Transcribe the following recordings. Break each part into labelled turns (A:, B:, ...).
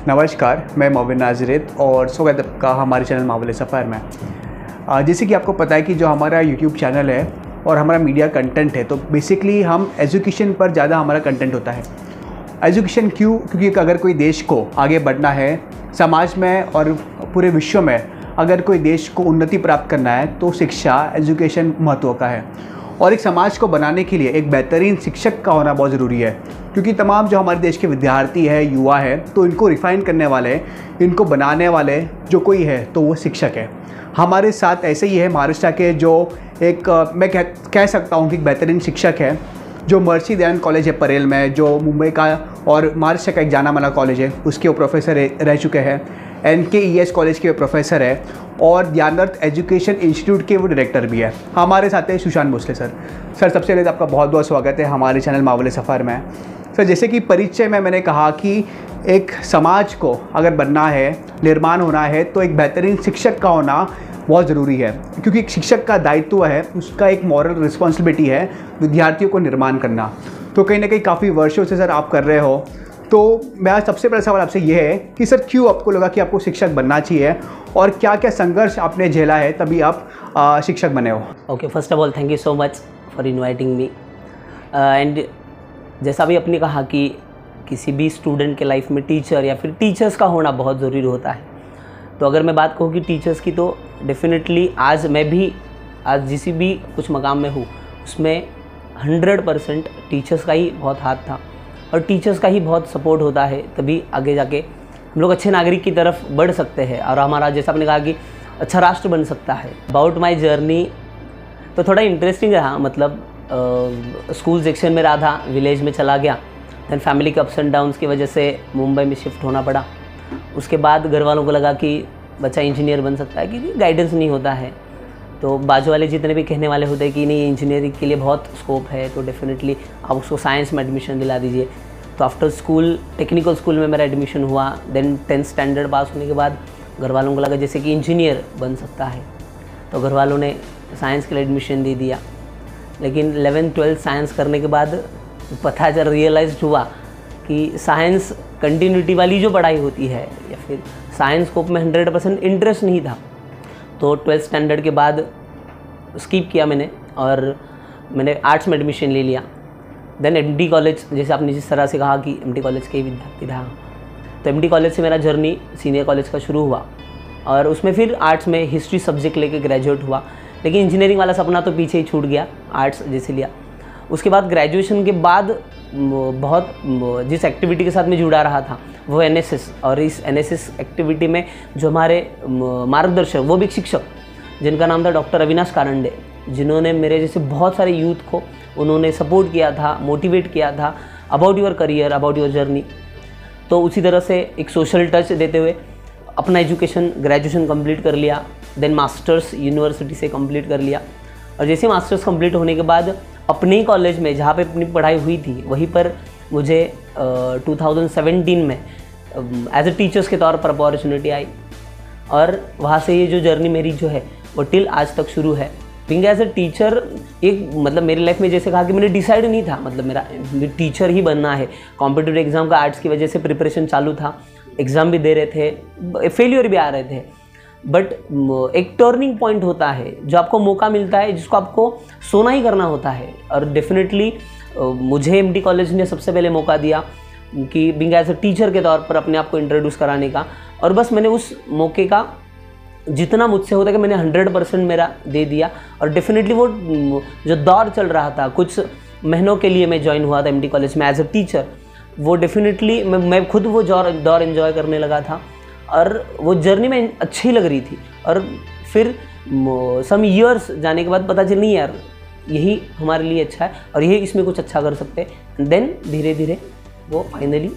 A: नमस्कार, मैं मोबिन नाज़िरेत और स्वागत है आपका हमारे चैनल मावले सफ़र में। जैसे कि आपको पता है कि जो हमारा यूट्यूब चैनल है और हमारा मीडिया कंटेंट है, तो बेसिकली हम एजुकेशन पर ज़्यादा हमारा कंटेंट होता है। एजुकेशन क्यों? क्योंकि अगर कोई देश को आगे बढ़ना है, समाज में और पूरे विश्व में अगर कोई देश को उन्नति प्राप्त करना है तो शिक्षा, एजुकेशन महत्व का है। और एक समाज को बनाने के लिए एक बेहतरीन शिक्षक का होना बहुत ज़रूरी है, क्योंकि तमाम जो हमारे देश के विद्यार्थी है, युवा है, तो इनको रिफ़ाइन करने वाले, इनको बनाने वाले जो कोई है तो वो शिक्षक है। हमारे साथ ऐसे ही है महाराष्ट्र के जो एक मैं कह सकता हूँ कि एक बेहतरीन शिक्षक है, जो महर्षि दयानंद कॉलेज है परेल में, जो मुंबई का और महाराष्ट्र का एक जाना माना कॉलेज है, उसके वो प्रोफेसर रह चुके हैं। NKES कॉलेज के प्रोफेसर है और ज्ञानवर्थ एजुकेशन इंस्टीट्यूट के वो डायरेक्टर भी है। हमारे साथ है सुशांत भोसले सर। सर, सबसे पहले तो आपका बहुत बहुत स्वागत है हमारे चैनल मावले सफ़र में। सर, जैसे कि परिचय में मैंने कहा कि एक समाज को अगर बनना है, निर्माण होना है, तो एक बेहतरीन शिक्षक का होना बहुत ज़रूरी है, क्योंकि एक शिक्षक का दायित्व है, उसका एक मॉरल रिस्पॉन्सिबिलिटी है विद्यार्थियों को निर्माण करना। तो कहीं ना कहीं काफ़ी वर्षों से सर आप कर रहे हो, तो मेरा सबसे पहला सवाल आपसे ये है कि सर क्यों आपको लगा कि आपको शिक्षक बनना चाहिए और क्या क्या संघर्ष आपने झेला है तभी आप शिक्षक बने हो?
B: Okay, first of all thank you so much for inviting me. And जैसा भी आपने कहा कि किसी भी स्टूडेंट के लाइफ में टीचर या फिर टीचर्स का होना बहुत ज़रूरी होता है, तो अगर मैं बात कहूँ कि टीचर्स की, तो डेफिनेटली आज मैं भी जिस भी कुछ मकाम में हूँ उसमें 100% टीचर्स का ही बहुत हाथ था और टीचर्स का ही बहुत सपोर्ट होता है, तभी आगे जाके हम लोग अच्छे नागरिक की तरफ बढ़ सकते हैं और हमारा, जैसा आपने कहा, कि अच्छा राष्ट्र बन सकता है। अबाउट माई जर्नी तो थोड़ा इंटरेस्टिंग रहा, मतलब स्कूल सेक्शन में रहा था, विलेज में चला गया, दैन फैमिली के अप्स एंड डाउन्स की वजह से मुंबई में शिफ्ट होना पड़ा। उसके बाद घर वालों को लगा कि बच्चा इंजीनियर बन सकता है, क्योंकि गाइडेंस नहीं होता है, तो बाजू वाले जितने भी कहने वाले होते हैं कि नहीं इंजीनियरिंग के लिए बहुत स्कोप है, तो डेफिनेटली आप उसको साइंस में एडमिशन दिला दीजिए। तो आफ्टर स्कूल टेक्निकल स्कूल में मेरा एडमिशन हुआ। देन 10th स्टैंडर्ड पास होने के बाद घर वालों को लगा जैसे कि इंजीनियर बन सकता है, तो घर वालों ने साइंस के लिए एडमिशन दे दिया। लेकिन 11th 12th साइंस करने के बाद पता चल रियलाइज हुआ कि साइंस कंटिन्यूटी वाली जो पढ़ाई होती है या फिर साइंस स्कोप में 100% इंटरेस्ट नहीं था। तो 12th स्टैंडर्ड के बाद स्किप किया मैंने और मैंने आर्ट्स में एडमिशन ले लिया। देन MD कॉलेज, जैसे आपने जिस तरह से कहा कि MD कॉलेज के ही विद्यार्थी रहा, तो MD कॉलेज से मेरा जर्नी सीनियर कॉलेज का शुरू हुआ और उसमें फिर आर्ट्स में हिस्ट्री सब्जेक्ट लेके ग्रेजुएट हुआ। लेकिन इंजीनियरिंग वाला सपना तो पीछे ही छूट गया, आर्ट्स जैसे लिया। उसके बाद ग्रेजुएशन के बाद बहुत जिस एक्टिविटी के साथ मैं जुड़ा रहा था वो NSS, और इस NSS एक्टिविटी में जो हमारे मार्गदर्शक, वो भी एक शिक्षक जिनका नाम था डॉक्टर अविनाश कारंडे, जिन्होंने मेरे जैसे बहुत सारे यूथ को उन्होंने सपोर्ट किया था, मोटिवेट किया था about your career, about your journey. तो उसी तरह से एक सोशल टच देते हुए अपना एजुकेशन ग्रेजुएशन कंप्लीट कर लिया। देन मास्टर्स यूनिवर्सिटी से कंप्लीट कर लिया और जैसे मास्टर्स कंप्लीट होने के बाद अपने ही कॉलेज में जहाँ पे अपनी पढ़ाई हुई थी वहीं पर मुझे 2017 में एज ए टीचर्स के तौर पर अपॉर्चुनिटी आई और वहाँ से ये जो जर्नी मेरी जो है वो टिल आज तक शुरू है। बीइंग एज ए टीचर, एक मतलब मेरी लाइफ में जैसे कहा कि मैंने डिसाइड नहीं था, मतलब मेरा टीचर ही बनना है। कॉम्पिटिटिव एग्ज़ाम का आर्ट्स की वजह से प्रिपरेशन चालू था, एग्ज़ाम भी दे रहे थे, फेलियर भी आ रहे थे, बट एक टर्निंग पॉइंट होता है जो आपको मौका मिलता है, जिसको आपको सोना ही करना होता है। और डेफिनेटली मुझे MD कॉलेज ने सबसे पहले मौका दिया कि बीइंग एज ए टीचर के तौर पर अपने आप को इंट्रोड्यूस कराने का, और बस मैंने उस मौके का जितना मुझसे होता है कि मैंने 100% मेरा दे दिया। और डेफिनेटली वो जो दौर चल रहा था, कुछ महीनों के लिए मैं ज्वाइन हुआ था MD कॉलेज में एज ए टीचर, वो डेफिनेटली मैं खुद वो दौर एंजॉय करने लगा था और वो जर्नी में अच्छी लग रही थी। और फिर सम ईयर्स जाने के बाद पता चल नहीं यार यही हमारे लिए अच्छा है और यही इसमें कुछ अच्छा कर सकते हैं। देन धीरे धीरे वो फाइनली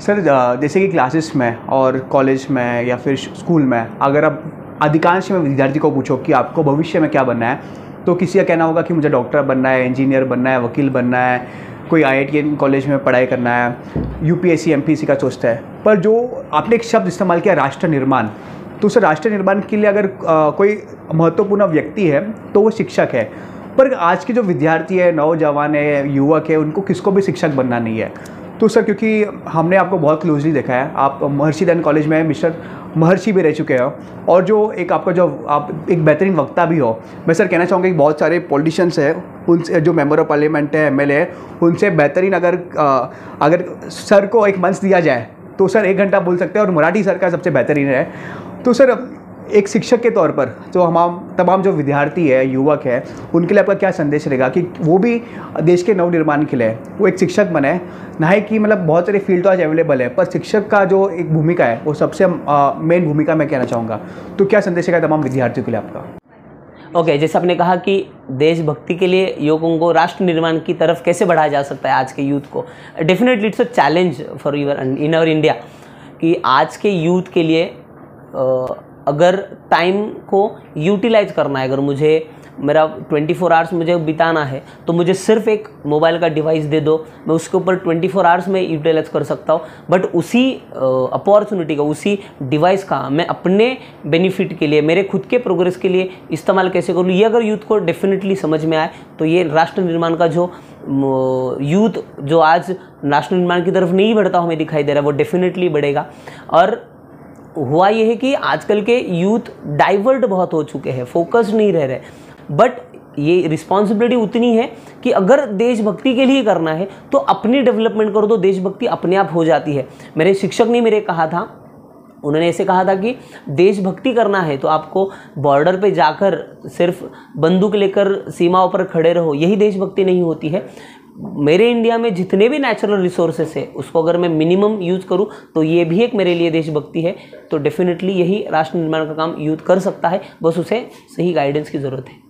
A: सर, जैसे कि क्लासेस में और कॉलेज में या फिर स्कूल में अगर आप अधिकांश में विद्यार्थी को पूछो कि आपको भविष्य में क्या बनना है, तो किसी का कहना होगा कि मुझे डॉक्टर बनना है, इंजीनियर बनना है, वकील बनना है, कोई IIT कॉलेज में पढ़ाई करना है, UPSC MPSC का सोचता है। पर जो आपने एक शब्द इस्तेमाल किया राष्ट्र निर्माण, तो सर राष्ट्र निर्माण के लिए अगर कोई महत्वपूर्ण व्यक्ति है तो वो शिक्षक है। पर आज के जो विद्यार्थी है, नौजवान है, युवक है, उनको किसको भी शिक्षक बनना नहीं है। तो सर क्योंकि हमने आपको बहुत क्लोजली देखा है, आप महर्षि दयानंद कॉलेज में मिस्टर महर्षि भी रह चुके हो और जो एक आपका जो आप एक बेहतरीन वक्ता भी हो। मैं सर कहना चाहूँगा कि बहुत सारे पॉलिटिशियंस हैं, उनसे जो मेंबर ऑफ पार्लियामेंट है, एमएलए है, उनसे बेहतरीन अगर सर को एक मंच दिया जाए तो सर 1 घंटा बोल सकते हैं और मराठी सर का सबसे बेहतरीन है। तो सर एक शिक्षक के तौर पर जो तमाम जो विद्यार्थी है, युवक है, उनके लिए आपका क्या संदेश रहेगा कि वो भी देश के नवनिर्माण के लिए वो एक शिक्षक बने, ना है कि मतलब बहुत सारे फील्ड तो आज अवेलेबल है, पर शिक्षक का जो एक भूमिका है वो सबसे मेन भूमिका मैं कहना चाहूँगा। तो क्या संदेश है तमाम विद्यार्थियों के लिए आपका?
B: ओके, जैसे आपने कहा कि देशभक्ति के लिए युवकों को राष्ट्र निर्माण की तरफ कैसे बढ़ाया जा सकता है आज के यूथ को। Definitely it's a challenge for in our India कि आज के यूथ के लिए अगर टाइम को यूटिलाइज करना है, अगर मुझे मेरा 24 आवर्स मुझे बिताना है तो मुझे सिर्फ एक मोबाइल का डिवाइस दे दो, मैं उसके ऊपर 24 आवर्स में यूटिलाइज कर सकता हूँ। बट उसी अपॉर्चुनिटी का, उसी डिवाइस का मैं अपने बेनिफिट के लिए, मेरे खुद के प्रोग्रेस के लिए इस्तेमाल कैसे करूँ, ये अगर यूथ को डेफिनेटली समझ में आए तो ये राष्ट्र निर्माण का जो यूथ जो आज राष्ट्र निर्माण की तरफ नहीं बढ़ता हमें दिखाई दे रहा है, वो डेफिनेटली बढ़ेगा। और हुआ ये है कि आजकल के यूथ डाइवर्ट बहुत हो चुके हैं, फोकस नहीं रह रहे। बट ये रिस्पॉन्सिबिलिटी उतनी है कि अगर देशभक्ति के लिए करना है तो अपनी डेवलपमेंट करो तो देशभक्ति अपने आप हो जाती है। मेरे शिक्षक ने मेरे कहा था, उन्होंने ऐसे कहा था कि देशभक्ति करना है तो आपको बॉर्डर पे जाकर सिर्फ बंदूक लेकर सीमाओं पर खड़े रहो, यही देशभक्ति नहीं होती है। मेरे इंडिया में जितने भी नेचुरल रिसोर्सेस है उसको अगर मैं मिनिमम यूज़ करूं तो ये भी एक मेरे लिए देशभक्ति है। तो डेफिनेटली यही राष्ट्र निर्माण का काम यूथ कर सकता है, बस उसे सही गाइडेंस की ज़रूरत है।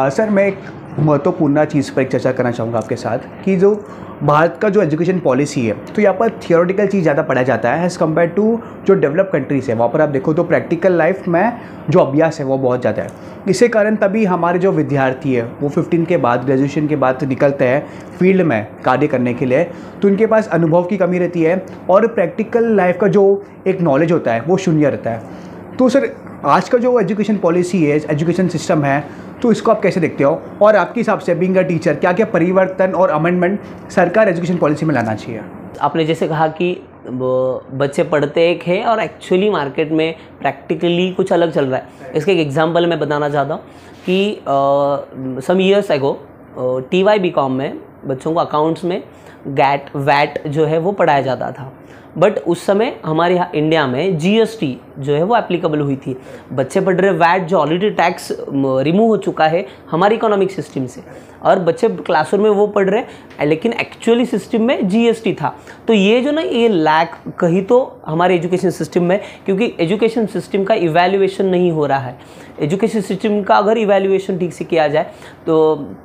A: सर मैं एक महत्वपूर्ण चीज़ पर एक चर्चा करना चाहूँगा आपके साथ कि जो भारत का जो एजुकेशन पॉलिसी है तो यहाँ पर थियोरेटिकल चीज़ ज़्यादा पढ़ाया जाता है एज़ कम्पेयर टू जो डेवलप कंट्रीज़ है। वहाँ पर आप देखो तो प्रैक्टिकल लाइफ में जो अभ्यास है वो बहुत ज़्यादा है। इसी कारण तभी हमारे जो विद्यार्थी है वो 15 के बाद, ग्रेजुएशन के बाद निकलते हैं फील्ड में कार्य करने के लिए, तो उनके पास अनुभव की कमी रहती है और प्रैक्टिकल लाइफ का जो एक नॉलेज होता है वो शून्य रहता है। तो सर आज का जो एजुकेशन पॉलिसी है, एजुकेशन सिस्टम है, तो इसको आप कैसे देखते हो और आपके हिसाब से बीइंग अ टीचर क्या क्या परिवर्तन और अमेंडमेंट सरकार एजुकेशन पॉलिसी में लाना चाहिए? आपने
B: जैसे कहा कि बच्चे पढ़ते एक है और एक्चुअली मार्केट में प्रैक्टिकली कुछ अलग चल रहा है। इसका एक एग्जांपल मैं बताना चाहता हूँ कि some years ago TY BCom में बच्चों को अकाउंट्स में गैट वैट जो है वो पढ़ाया जाता था। बट उस समय हमारे यहाँ इंडिया में GST जो है वो एप्लीकेबल हुई थी। बच्चे पढ़ रहे वैट जो ऑलरेडी टैक्स रिमूव हो चुका है हमारे इकोनॉमिक सिस्टम से, और बच्चे क्लासरूम में वो पढ़ रहे लेकिन एक्चुअली सिस्टम में GST था। तो ये जो ना ये लैक कहीं तो हमारे एजुकेशन सिस्टम में, क्योंकि एजुकेशन सिस्टम का इवैल्यूएशन नहीं हो रहा है। एजुकेशन सिस्टम का अगर इवैल्यूएशन ठीक से किया जाए तो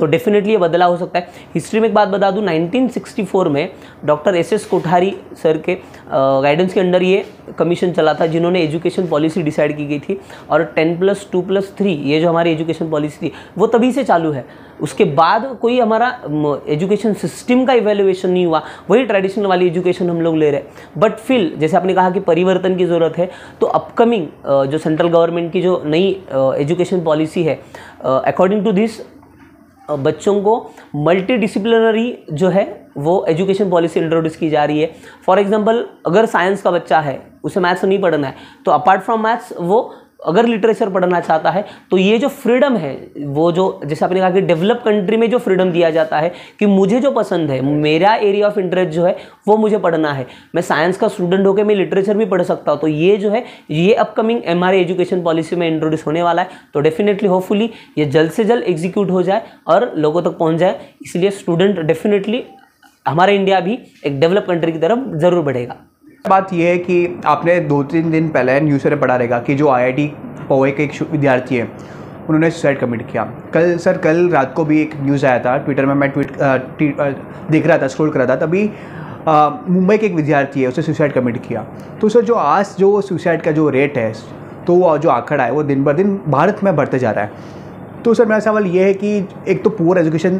B: डेफिनेटली ये बदलाव हो सकता है। हिस्ट्री में एक बात बता दूं, 1964 में डॉक्टर SS कोठारी सर के गाइडेंस के अंडर ये कमीशन चला था जिन्होंने एजुकेशन पॉलिसी डिसाइड की गई थी, और 10+2+3 ये जो हमारी एजुकेशन पॉलिसी थी वो तभी से चालू है। उसके बाद कोई हमारा एजुकेशन सिस्टम का इवैल्यूएशन नहीं हुआ, वही ट्रेडिशनल वाली एजुकेशन हम लोग ले रहे हैं। बट फिर जैसे आपने कहा कि परिवर्तन की ज़रूरत है, तो अपकमिंग जो सेंट्रल गवर्नमेंट की जो नई एजुकेशन पॉलिसी है, अकॉर्डिंग टू दिस बच्चों को मल्टी डिसिप्लिनरी जो है वो एजुकेशन पॉलिसी इंट्रोड्यूस की जा रही है। फॉर एग्जांपल अगर साइंस का बच्चा है, उसे मैथ्स नहीं पढ़ना है, तो अपार्ट फ्रॉम मैथ्स वो अगर लिटरेचर पढ़ना चाहता है तो ये जो फ्रीडम है, वो जो जैसे आपने कहा कि डेवलप कंट्री में जो फ्रीडम दिया जाता है कि मुझे जो पसंद है, मेरा एरिया ऑफ इंटरेस्ट जो है वो मुझे पढ़ना है, मैं साइंस का स्टूडेंट होकर मैं लिटरेचर भी पढ़ सकता हूँ। तो ये जो है ये अपकमिंग हमारे एजुकेशन पॉलिसी में इंट्रोड्यूस होने वाला है। तो डेफिनेटली होपफुली ये जल्द से जल्द एग्जीक्यूट हो जाए और लोगों तक पहुँच जाए। इसलिए स्टूडेंट डेफिनेटली हमारा इंडिया भी एक डेवलप कंट्री की तरफ ज़रूर बढ़ेगा।
A: बात यह है कि आपने 2-3 दिन पहले न्यूज़ में पढ़ा रहेगा कि जो IIT पौवे के एक विद्यार्थी है उन्होंने सुसाइड कमिट किया। कल रात को भी एक न्यूज़ आया था, ट्विटर में मैं देख रहा था, स्क्रॉल कर रहा था, तभी मुंबई के एक विद्यार्थी है, उसने सुसाइड कमिट किया। तो सर जो सुसाइड का जो रेट है, तो जो आंकड़ा है वो दिन ब दिन भारत में बढ़ते जा रहा है। तो सर मेरा सवाल ये है कि एक तो पुअर एजुकेशन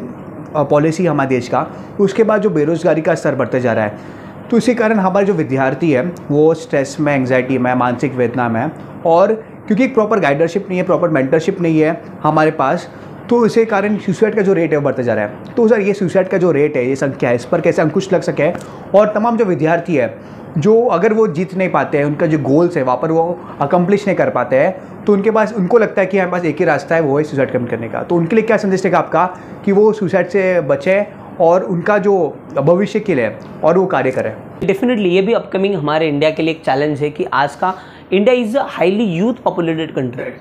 A: पॉलिसी हमारे देश का, उसके बाद जो बेरोज़गारी का स्तर बढ़ते जा रहा है, तो इसी कारण हमारे जो विद्यार्थी है वो स्ट्रेस में, एंग्जाइटी में, मानसिक वेदना में, और क्योंकि एक प्रॉपर गाइडरशिप नहीं है, प्रॉपर मेंटरशिप नहीं है हमारे पास, तो इसी कारण सुसाइड का जो रेट है वो बढ़ता जा रहा है। तो सर ये सुसाइड का जो रेट है, ये संख्या है, इस पर कैसे अंकुश लग सके और तमाम जो विद्यार्थी है जो अगर वो जीत नहीं पाते हैं, उनका जो गोल्स है वहाँ पर वो अकम्प्लिश नहीं कर पाते हैं, तो उनके पास उनको लगता है कि हमारे पास एक ही रास्ता है, वो है सुसाइड कमिट करने का। तो उनके लिए क्या संदेश रहेगा आपका कि वो सुसाइड से बचे और उनका जो भविष्य के लिए और वो कार्य करें?
B: डेफिनेटली ये भी अपकमिंग हमारे इंडिया के लिए एक चैलेंज है कि आज का India is a highly youth populated country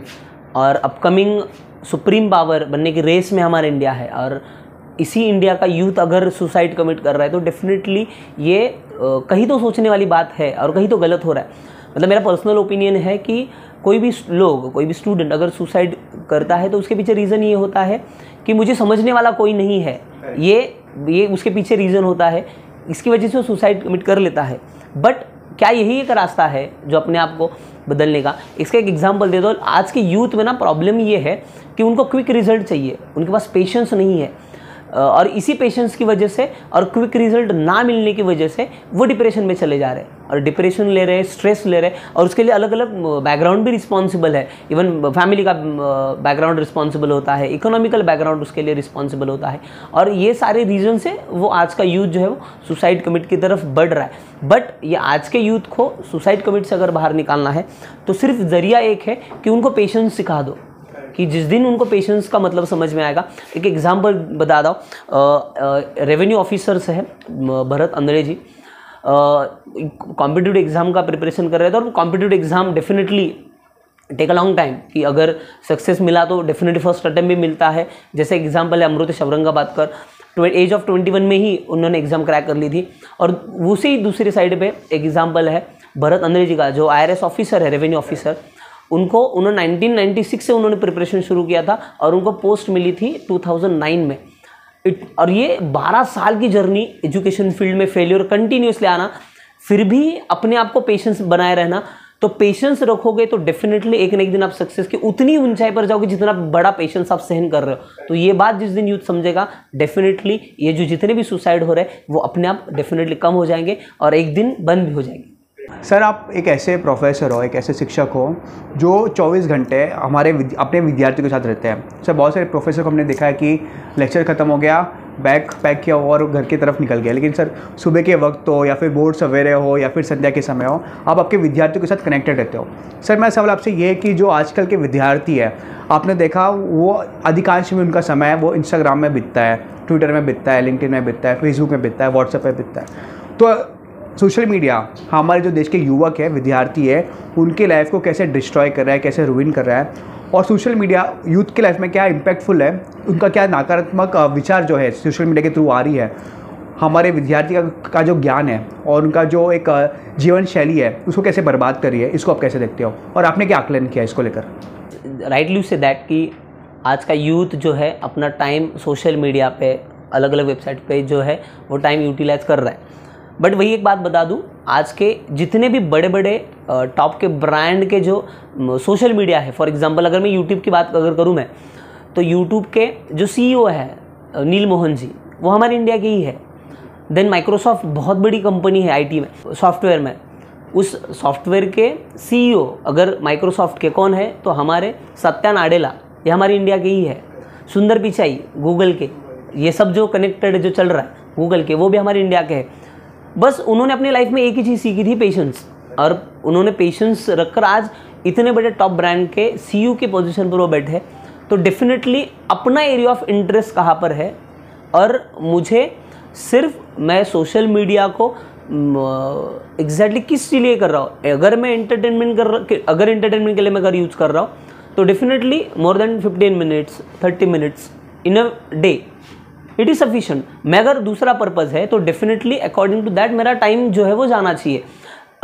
B: और अपकमिंग सुप्रीम पावर बनने की रेस में हमारा इंडिया है। और इसी इंडिया का यूथ अगर सुसाइड कमिट कर रहा है तो डेफिनेटली ये कहीं तो सोचने वाली बात है और कहीं तो गलत हो रहा है। मतलब मेरा पर्सनल ओपिनियन है कि कोई भी लोग, कोई भी स्टूडेंट अगर सुसाइड करता है तो उसके पीछे रीज़न ये होता है कि मुझे समझने वाला कोई नहीं है, ये उसके पीछे रीज़न होता है, इसकी वजह से वो सुसाइड कमिट कर लेता है। बट क्या यही एक रास्ता है जो अपने आप को बदलने का? इसका एक एग्जांपल दे दो। आज के यूथ में ना प्रॉब्लम ये है कि उनको क्विक रिजल्ट चाहिए, उनके पास पेशेंस नहीं है और इसी पेशेंस की वजह से और क्विक रिजल्ट ना मिलने की वजह से वो डिप्रेशन में चले जा रहे हैं और डिप्रेशन ले रहे हैं, स्ट्रेस ले रहे हैं और उसके लिए अलग अलग बैकग्राउंड भी रिस्पॉन्सिबल है। इवन फैमिली का बैकग्राउंड रिस्पॉन्सिबल होता है, इकोनॉमिकल बैकग्राउंड उसके लिए रिस्पॉन्सिबल होता है और ये सारे रीज़न से वो आज का यूथ जो है वो सुसाइड कमिट की तरफ बढ़ रहा है। बट ये आज के यूथ को सुसाइड कमिट से अगर बाहर निकालना है तो सिर्फ ज़रिया एक है कि उनको पेशेंस सिखा दो, कि जिस दिन उनको पेशेंस का मतलब समझ में आएगा। एक एग्जांपल बता दो, रेवेन्यू ऑफिसर्स है भरत अंद्रे जी, कॉम्पिटिटिव एग्ज़ाम का प्रिपरेशन कर रहे थे और competitive exam definitely take a long time कि अगर सक्सेस मिला तो डेफिनेटली फर्स्ट अटेम्प्ट भी मिलता है। जैसे एग्जाम्पल है अमृतेश औरंगाबादकर, एज ऑफ 21 में ही उन्होंने एग्ज़ाम क्रैक कर ली थी। और उसी दूसरी साइड पे एक एग्जाम्पल है भरत अंद्रे जी का, जो IRS ऑफिसर है, रेवेन्यू ऑफिसर। उन्होंने 1996 से उन्होंने प्रिपरेशन शुरू किया था और उनको पोस्ट मिली थी 2009 में। और ये 12 साल की जर्नी एजुकेशन फील्ड में, फेलियर कंटिन्यूसली आना, फिर भी अपने आप को पेशेंस बनाए रहना। तो पेशेंस रखोगे तो डेफिनेटली एक ना एक दिन आप सक्सेस की उतनी ऊंचाई पर जाओगे जितना बड़ा पेशेंस आप सहन कर रहे हो। तो ये बात जिस दिन यूथ समझेगा, डेफिनेटली ये जो जितने भी सुसाइड हो रहे हैं वो अपने आप डेफिनेटली कम हो जाएंगे और एक दिन बंद भी हो जाएंगे।
A: सर आप एक ऐसे प्रोफेसर हो, एक ऐसे शिक्षक हो जो 24 घंटे अपने विद्यार्थियों के साथ रहते हैं। सर बहुत सारे प्रोफेसर को हमने देखा है कि लेक्चर ख़त्म हो गया, बैग पैक किया और घर की तरफ निकल गया, लेकिन सर सुबह के वक्त हो या फिर बोर्ड सवेरे हो या फिर संध्या के समय हो, आप आपके विद्यार्थियों के साथ कनेक्टेड रहते हो। सर मेरा सवाल आपसे ये है कि जो आजकल के विद्यार्थी है, आपने देखा वो अधिकांश में उनका समय वो इंस्टाग्राम में बीतता है, ट्विटर में बीतता है, लिंक्डइन में बीतता है, फेसबुक में बीतता है, व्हाट्सएप में बीतता है। तो सोशल मीडिया हमारे जो देश के युवक है, विद्यार्थी है, उनके लाइफ को कैसे डिस्ट्रॉय कर रहा है, कैसे रूइन कर रहा है, और सोशल मीडिया यूथ के लाइफ में क्या इम्पैक्टफुल है, उनका क्या नकारात्मक विचार जो है सोशल मीडिया के थ्रू आ रही है, हमारे विद्यार्थी का जो ज्ञान है और उनका जो एक जीवन शैली है उसको कैसे बर्बाद कर रही है, इसको आप कैसे देखते हो और आपने क्या आकलन किया इसको लेकर?
B: राइटली से दैट कि आज का यूथ जो है अपना टाइम सोशल मीडिया पे, अलग अलग वेबसाइट पे जो है वो टाइम यूटिलाइज कर रहा है। बट वही एक बात बता दूं, आज के जितने भी बड़े बड़े टॉप के ब्रांड के जो सोशल मीडिया है, फॉर एग्जांपल अगर मैं यूट्यूब की बात अगर करूं मैं, तो यूट्यूब के जो CEO है नील मोहन जी, वो हमारे इंडिया के ही है। देन माइक्रोसॉफ्ट बहुत बड़ी कंपनी है IT में, सॉफ्टवेयर में, उस सॉफ्टवेयर के CEO अगर माइक्रोसॉफ्ट के कौन है तो हमारे सत्या नाडेला, ये हमारे इंडिया के ही है। सुंदर पिचाई गूगल के, ये सब जो कनेक्टेड जो चल रहा है गूगल के, वो भी हमारे इंडिया के हैं। बस उन्होंने अपनी लाइफ में एक ही चीज़ सीखी थी, पेशेंस, और उन्होंने पेशेंस रखकर आज इतने बड़े टॉप ब्रांड के CEO के पोजीशन पर वो बैठे। तो डेफिनेटली अपना एरिया ऑफ इंटरेस्ट कहाँ पर है, और मुझे सिर्फ मैं सोशल मीडिया को एग्जैक्टली किस लिए कर रहा हूँ। अगर मैं अगर एंटरटेनमेंट के लिए मैं अगर यूज़ कर रहा हूँ तो definitely more than 15 minutes 30 minutes in a day it is sufficient. मैं अगर दूसरा पर्पज़ है तो डेफिनेटली अकॉर्डिंग टू दैट मेरा टाइम जो है वो जाना चाहिए।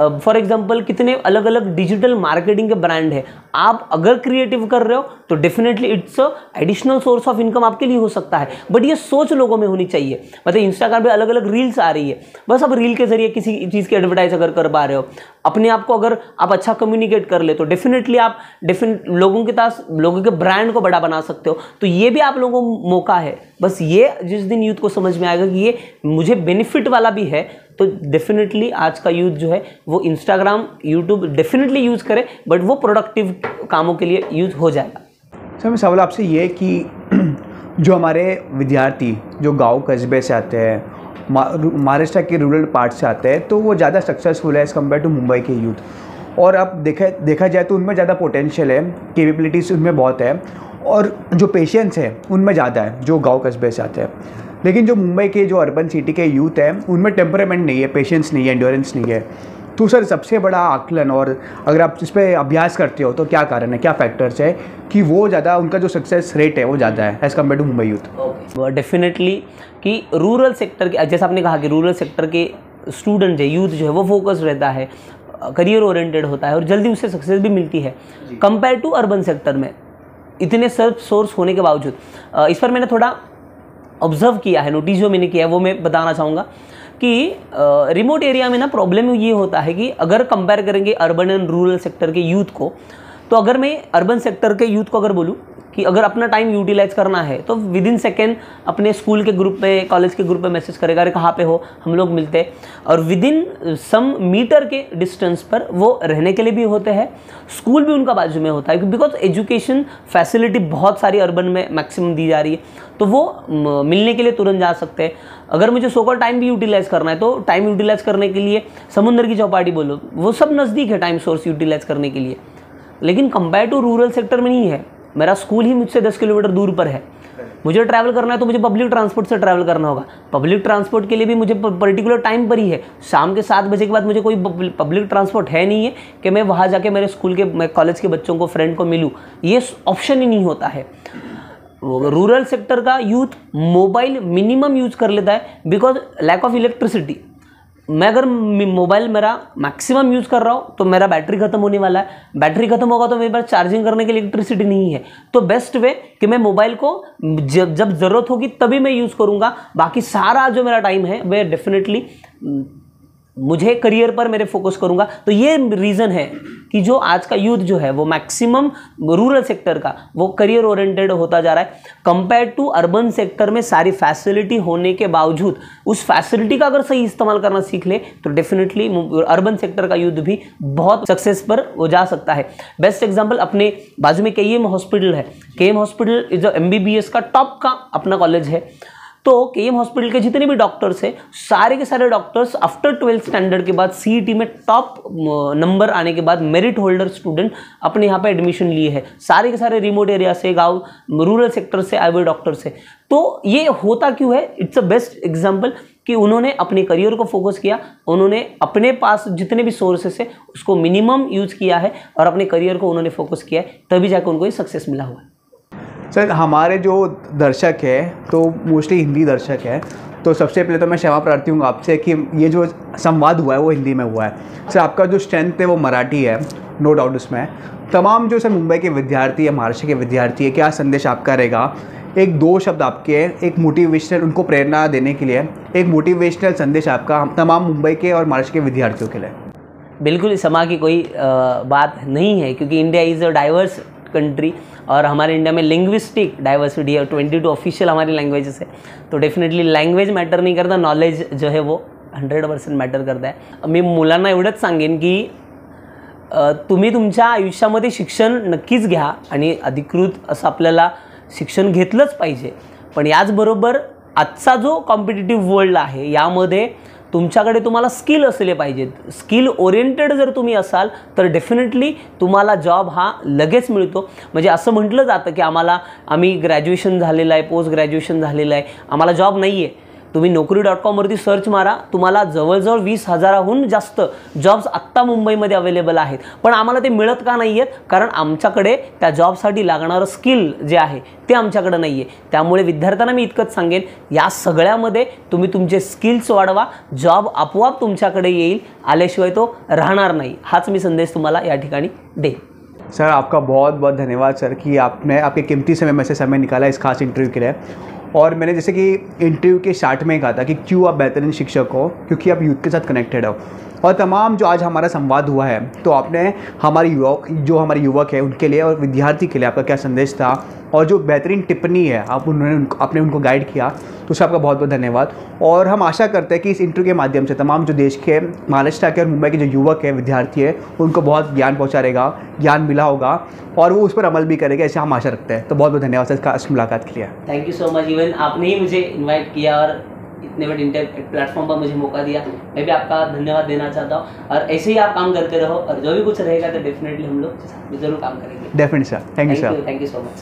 B: फॉर एग्जाम्पल कितने अलग अलग डिजिटल मार्केटिंग के ब्रांड है, आप अगर क्रिएटिव कर रहे हो तो definitely it's additional source of income आपके लिए हो सकता है। बट ये सोच लोगों में होनी चाहिए। मतलब इंस्टाग्राम पे अलग अलग रील्स आ रही है, बस अब रील के जरिए किसी चीज़ की एडवर्टाइज अगर कर पा रहे हो, अपने आप को अगर आप अच्छा कम्युनिकेट कर ले तो डेफिनेटली आप लोगों के ब्रांड को बड़ा बना सकते हो। तो ये भी आप लोगों को मौका है। बस ये जिस दिन यूथ को समझ में आएगा कि ये मुझे बेनिफिट वाला भी है, तो डेफिनेटली आज का यूथ जो है वो इंस्टाग्राम, यूट्यूब डेफिनेटली यूज़ करे, बट वो प्रोडक्टिव कामों के लिए यूज़ हो जाएगा।
A: सर मैं सवाल आपसे ये कि जो हमारे विद्यार्थी जो गांव कस्बे से आते हैं, महाराष्ट्र के रूरल पार्ट से आते हैं, तो वो ज़्यादा सक्सेसफुल है एज़ कम्पेयर टू मुंबई के यूथ। और अब देखा जाए तो उनमें ज़्यादा पोटेंशियल है, कैपेबिलिटीज़ उनमें बहुत है, और जो पेशेंस है उनमें ज़्यादा है जो गांव कस्बे से आते हैं। लेकिन जो मुंबई के जो अर्बन सिटी के यूथ है उनमें टेम्परामेंट नहीं है, पेशेंस नहीं है, एंड्योरेंस नहीं है। तो सर सबसे बड़ा आकलन, और अगर आप इस पर अभ्यास करते हो तो क्या कारण है, क्या फैक्टर्स है कि वो ज़्यादा, उनका जो सक्सेस रेट है वो ज़्यादा है as compare to Mumbai youth?
B: Definitely कि रूरल सेक्टर के, जैसा आपने कहा कि रूरल सेक्टर के स्टूडेंट जो यूथ जो है वो फोकस रहता है, करियर ओरिएंटेड होता है और जल्दी उससे सक्सेस भी मिलती है कंपेयर टू अर्बन सेक्टर में इतने सेल्फ सोर्स होने के बावजूद। इस पर मैंने थोड़ा ऑब्जर्व किया है, नोटिस जो मैंने किया है वो मैं बताना चाहूँगा कि रिमोट एरिया में ना प्रॉब्लम ये होता है कि अगर कंपेयर करेंगे अर्बन एंड रूरल सेक्टर के यूथ को, तो अगर मैं अर्बन सेक्टर के यूथ को अगर बोलूँ कि अगर अपना टाइम यूटिलाइज करना है तो विद इन सेकेंड अपने स्कूल के ग्रुप में, कॉलेज के ग्रुप में मैसेज करेगा, अरे कहाँ पे हो, हम लोग मिलते हैं। और विद इन सम मीटर के डिस्टेंस पर वो रहने के लिए भी होते हैं, स्कूल भी उनका बाजू में होता है, बिकॉज एजुकेशन फैसिलिटी बहुत सारी अर्बन में मैक्सिमम दी जा रही है, तो वो मिलने के लिए तुरंत जा सकते हैं। अगर मुझे सोकॉल टाइम भी यूटिलाइज करना है तो टाइम यूटिलाइज करने के लिए समुद्र की चौपाटी बोलो, वो सब नज़दीक है टाइम सोर्स यूटिलाइज करने के लिए। लेकिन कंपेयर टू रूरल सेक्टर में नहीं है, मेरा स्कूल ही मुझसे 10 किलोमीटर दूर पर है, मुझे ट्रैवल करना है तो मुझे पब्लिक ट्रांसपोर्ट से ट्रैवल करना होगा। पब्लिक ट्रांसपोर्ट के लिए भी मुझे पर्टिकुलर टाइम पर ही है, शाम के 7 बजे के बाद मुझे कोई पब्लिक ट्रांसपोर्ट है नहीं है कि मैं वहाँ जाके मेरे स्कूल के, मैं कॉलेज के बच्चों को, फ्रेंड को मिलूँ, ये ऑप्शन ही नहीं होता है। रूरल सेक्टर का यूथ मोबाइल मिनिमम यूज कर लेता है बिकॉज लैक ऑफ इलेक्ट्रिसिटी। मैं अगर मोबाइल मेरा मैक्सिमम यूज़ कर रहा हूँ तो मेरा बैटरी खत्म होने वाला है, बैटरी खत्म होगा तो मेरे पास चार्जिंग करने के लिए इलेक्ट्रिसिटी नहीं है। तो बेस्ट वे कि मैं मोबाइल को जब ज़रूरत होगी तभी मैं यूज़ करूँगा, बाकी सारा जो मेरा टाइम है वह डेफिनेटली मुझे करियर पर मेरे फोकस करूँगा। तो ये रीज़न है कि जो आज का यूथ जो है वो मैक्सिमम रूरल सेक्टर का वो करियर ओरिएंटेड होता जा रहा है कंपेयर टू अर्बन सेक्टर में। सारी फैसिलिटी होने के बावजूद उस फैसिलिटी का अगर सही इस्तेमाल करना सीख ले तो डेफिनेटली अर्बन सेक्टर का यूथ भी बहुत सक्सेस पर वो जा सकता है। बेस्ट एग्जांपल अपने बाजू में केईएम हॉस्पिटल है। केईएम हॉस्पिटल इज MBBS का टॉप का अपना कॉलेज है। तो केईएम हॉस्पिटल के जितने भी डॉक्टर्स हैं सारे के सारे डॉक्टर्स आफ्टर 12th स्टैंडर्ड के बाद CET में टॉप नंबर आने के बाद मेरिट होल्डर स्टूडेंट अपने यहाँ पे एडमिशन लिए हैं। सारे के सारे रिमोट एरिया से, गांव, रूरल सेक्टर से आए हुए डॉक्टर्स हैं। तो ये होता क्यों है? इट्स अ बेस्ट एग्जाम्पल कि उन्होंने अपने करियर को फोकस किया, उन्होंने अपने पास जितने भी सोर्सेस है उसको मिनिमम यूज़ किया है और अपने करियर को उन्होंने फोकस किया है, तभी जाकर उनको ये सक्सेस मिला हुआ है।
A: सर हमारे जो दर्शक है तो मोस्टली हिंदी दर्शक है, तो सबसे पहले तो मैं क्षमा प्रार्थी हूँ आपसे कि ये जो संवाद हुआ है वो हिंदी में हुआ है। सर आपका जो स्ट्रेंथ है वो मराठी है, नो डाउट उसमें। तमाम जो सर मुंबई के विद्यार्थी है, महाराष्ट्र के विद्यार्थी है, क्या संदेश आपका रहेगा? 1-2 शब्द आपके, एक मोटिवेशनल, उनको प्रेरणा देने के लिए एक मोटिवेशनल संदेश आपका तमाम मुंबई के और महाराष्ट्र के विद्यार्थियों के लिए।
B: बिल्कुल समा की कोई बात नहीं है, क्योंकि India is a diverse country और हमारे इंडिया में लिंग्विस्टिक डाइवर्सिटी है। 22 ऑफिशियल हमारी लैंग्वेजेस है, तो डेफिनेटली लँग्वेज मॅटर नाही करता, नॉलेज जो है वो 100% मॅटर करता है। मी मुलांना एवढंच सांगेन की तुम्ही तुमच्या आयुष्यामध्ये शिक्षण नक्कीच घ्या आणि अधिकृत असं आपल्याला शिक्षण घेतलंच पाहिजे, पण याचबरोबर आजचा जो कॉम्पिटिटिव्ह वर्ल्ड आहे यामध्ये तुमच्याकडे तुम्हाला स्किल असले पाहिजेत। स्किल ओरिएंटेड जर तुम्ही असाल तर डेफिनेटली तुम्हाला जॉब हा लगेच मिळतो। म्हणजे असं म्हटलं जातं की आम्ही ग्रॅज्युएशन झालेलं आहे, पोस्ट ग्रॅज्युएशन झालेलं आहे, आम्हाला जॉब नाही आहे। तुम्ही Naukri.com वरती सर्च मारा, तुम्हाला जवळजवळ 20,000हून जास्त जॉब्स आत्ता मुंबईमध्ये अवेलेबल आहेत, पण आम्हाला ते मिळत का नाही आहेत? कारण आमच्याकडे त्या जॉबसाठी लागणारं स्किल जे आहे ते आमच्याकडे नाही आहे। त्यामुळे विद्यार्थ्यांना मी इतकंच सांगेन, या सगळ्यामध्ये तुम्ही तुमचे स्किल्स वाढवा, जॉब आपोआप तुमच्याकडे येईल, आल्याशिवाय तो राहणार नाही। हाच मी संदेश तुम्हाला या ठिकाणी देईन।
A: सर आपका बहुत बहुत धन्यवाद सर कि आपने आपके कीमती समय में से समय निकाला इस खास इंटरव्यू के लिए। और मैंने जैसे कि इंटरव्यू के स्टार्ट में ही कहा था कि क्यों आप बेहतरीन शिक्षक हो, क्योंकि आप यूथ के साथ कनेक्टेड हो। और तमाम जो आज हमारा संवाद हुआ है, तो आपने हमारे हमारे युवक है उनके लिए और विद्यार्थी के लिए आपका क्या संदेश था, और जो बेहतरीन टिप्पणी है आपने उनको गाइड किया, तो उसका आपका बहुत बहुत धन्यवाद। और हम आशा करते हैं कि इस इंटरव्यू के माध्यम से तमाम जो देश के, महाराष्ट्र के और मुंबई के जो युवक है, विद्यार्थी है, उनको बहुत ज्ञान पहुँचा रहेगा, ज्ञान मिला होगा और वो उस पर अमल भी करेगा, ऐसे हम आशा रखते हैं। तो बहुत बहुत धन्यवाद सर इस मुलाकात के लिए।
B: Thank you so much. Even आपने ही मुझे इन्वाइट किया और इतने बड़े प्लेटफॉर्म पर मुझे मौका दिया, मैं भी आपका धन्यवाद देना चाहता हूँ। और ऐसे ही आप काम करते रहो और जो भी कुछ रहेगा तो डेफिनेटली हम लोग ज़रूर काम करेंगे।
A: Definitely sir, thank you sir,
B: thank you so much.